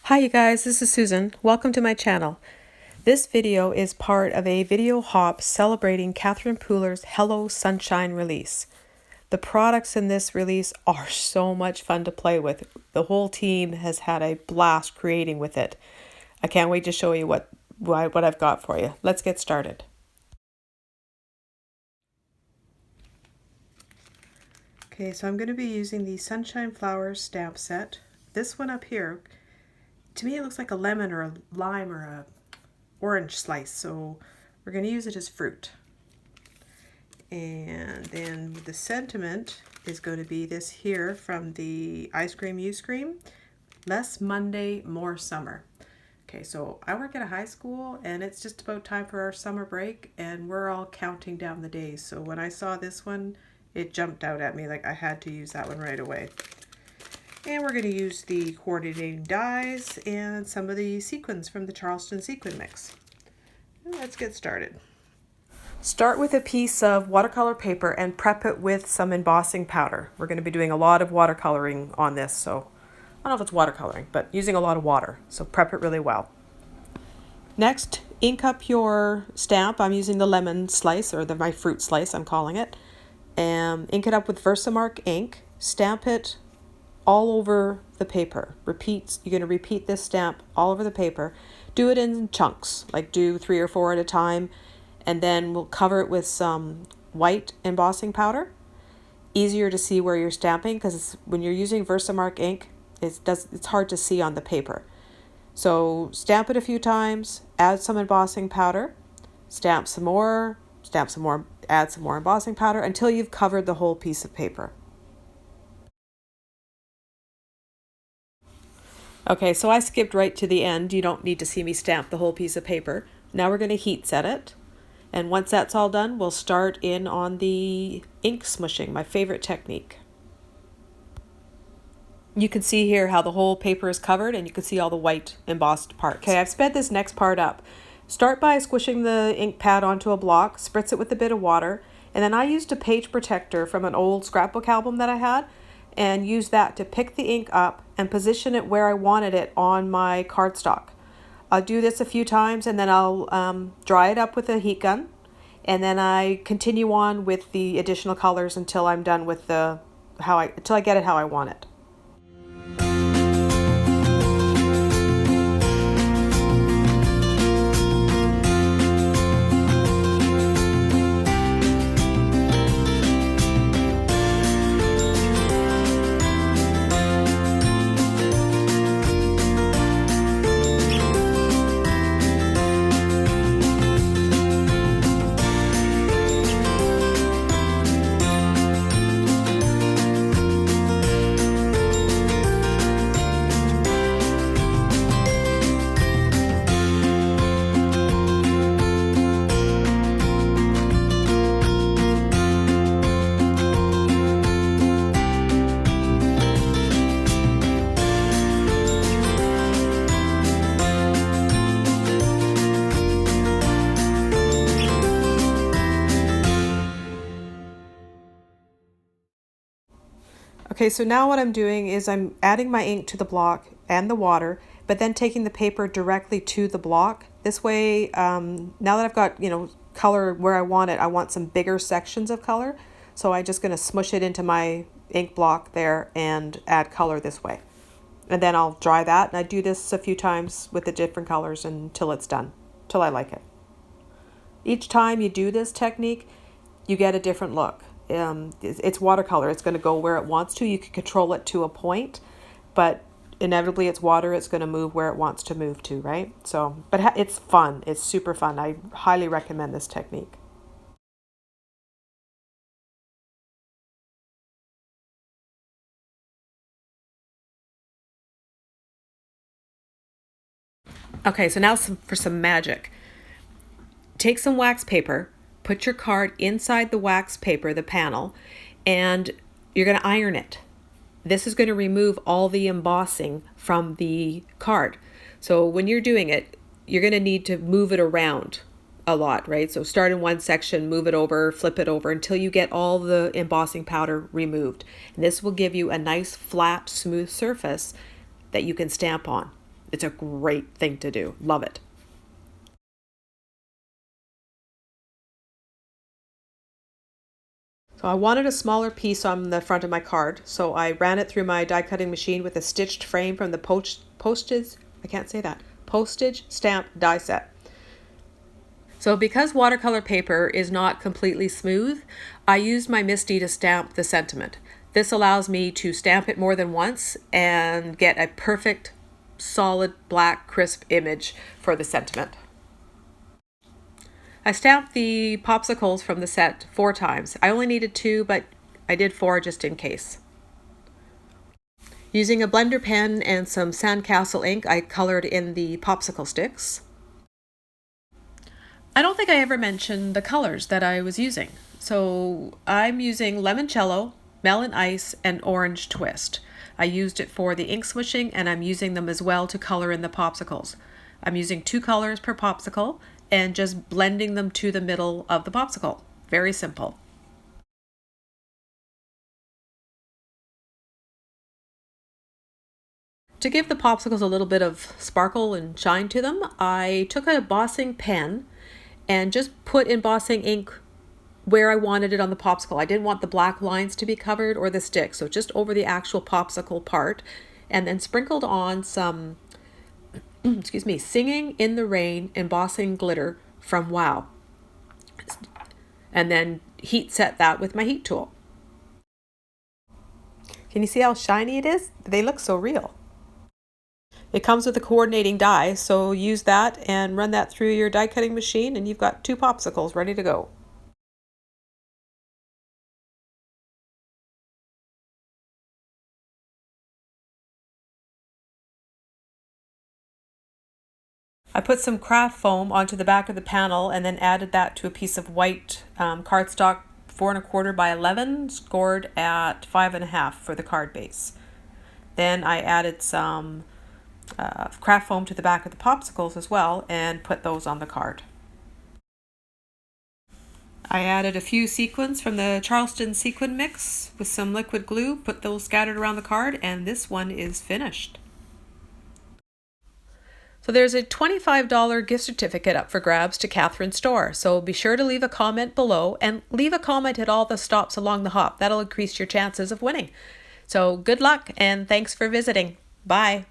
Hi you guys, this is Susan. Welcome to my channel. This video is part of a video hop celebrating Catherine Pooler's Hello Sunshine release. The products in this release are so much fun to play with. The whole team has had a blast creating with it. I can't wait to show you what I've got for you. Let's get started. Okay, so I'm going to be using the Sunshine Flowers stamp set. This one up here, to me it looks like a lemon or a lime or a orange slice, so we're going to use it as fruit. And then the sentiment is going to be this here from the Ice Cream You Scream, Less Monday, More Summer. Okay, so I work at a high school and it's just about time for our summer break and we're all counting down the days. So when I saw this one, it jumped out at me like I had to use that one right away. And we're going to use the coordinating dies and some of the sequins from the Charleston Sequin mix. And let's get started. Start with a piece of watercolor paper and prep it with some embossing powder. We're going to be doing a lot of watercoloring on this, so I don't know if it's watercoloring, but using a lot of water, so prep it really well. Next, ink up your stamp. I'm using the lemon slice, or my fruit slice, I'm calling it. And ink it up with Versamark ink. Stamp it all over the paper. You're going to repeat this stamp all over the paper. Do it in chunks, like do 3 or 4 at a time, and then we'll cover it with some white embossing powder. Easier to see where you're stamping because when you're using Versamark ink, it's hard to see on the paper. So stamp it a few times, add some embossing powder, stamp some more, add some more embossing powder until you've covered the whole piece of paper. Okay, so I skipped right to the end. You don't need to see me stamp the whole piece of paper. Now we're going to heat set it. And once that's all done, we'll start in on the ink smushing, my favorite technique. You can see here how the whole paper is covered and you can see all the white embossed parts. Okay, I've sped this next part up. Start by squishing the ink pad onto a block, spritz it with a bit of water, and then I used a page protector from an old scrapbook album that I had and used that to pick the ink up and position it where I wanted it on my cardstock. I'll do this a few times and then I'll dry it up with a heat gun, and then I continue on with the additional colors until I'm done with until I get it how I want it. Okay, so now what I'm doing is I'm adding my ink to the block and the water, but then taking the paper directly to the block. This way, now that I've got, color where I want it, I want some bigger sections of color. So I'm just going to smush it into my ink block there and add color this way. And then I'll dry that, and I do this a few times with the different colors until it's done, till I like it. Each time you do this technique, you get a different look. It's watercolor. It's going to go where it wants to. You can control it to a point, but inevitably it's water. It's going to move where it wants to move to, right? So, but it's fun. It's super fun. I highly recommend this technique. Okay, so now for some magic. Take some wax paper, put your card inside the wax paper, the panel, and you're going to iron it. This is going to remove all the embossing from the card. So when you're doing it, you're going to need to move it around a lot, right? So start in one section, move it over, flip it over until you get all the embossing powder removed. And this will give you a nice flat, smooth surface that you can stamp on. It's a great thing to do. Love it. So I wanted a smaller piece on the front of my card, so I ran it through my die cutting machine with a stitched frame from the postage stamp die set. So because watercolor paper is not completely smooth, I used my MISTI to stamp the sentiment. This allows me to stamp it more than once and get a perfect, solid, black, crisp image for the sentiment. I stamped the popsicles from the set 4 times. I only needed 2, but I did 4 just in case. Using a blender pen and some Sandcastle ink, I colored in the popsicle sticks. I don't think I ever mentioned the colors that I was using. So I'm using Limoncello, Melon Ice, and Orange Twist. I used it for the ink swishing, and I'm using them as well to color in the popsicles. I'm using 2 colors per popsicle and just blending them to the middle of the popsicle. Very simple. To give the popsicles a little bit of sparkle and shine to them, I took an embossing pen and just put embossing ink where I wanted it on the popsicle. I didn't want the black lines to be covered or the stick, so just over the actual popsicle part, and then sprinkled on some Singing in the Rain embossing glitter from Wow. And then heat set that with my heat tool. Can you see how shiny it is? They look so real. It comes with a coordinating die, so use that and run that through your die cutting machine and you've got 2 popsicles ready to go. I put some craft foam onto the back of the panel and then added that to a piece of white cardstock 4 1/4 by 11, scored at 5 1/2 for the card base. Then I added some craft foam to the back of the popsicles as well and put those on the card. I added a few sequins from the Charleston Sequin mix with some liquid glue, put those scattered around the card, and this one is finished. So there's a $25 gift certificate up for grabs to Catherine's store. So be sure to leave a comment below and leave a comment at all the stops along the hop. That'll increase your chances of winning. So good luck and thanks for visiting. Bye.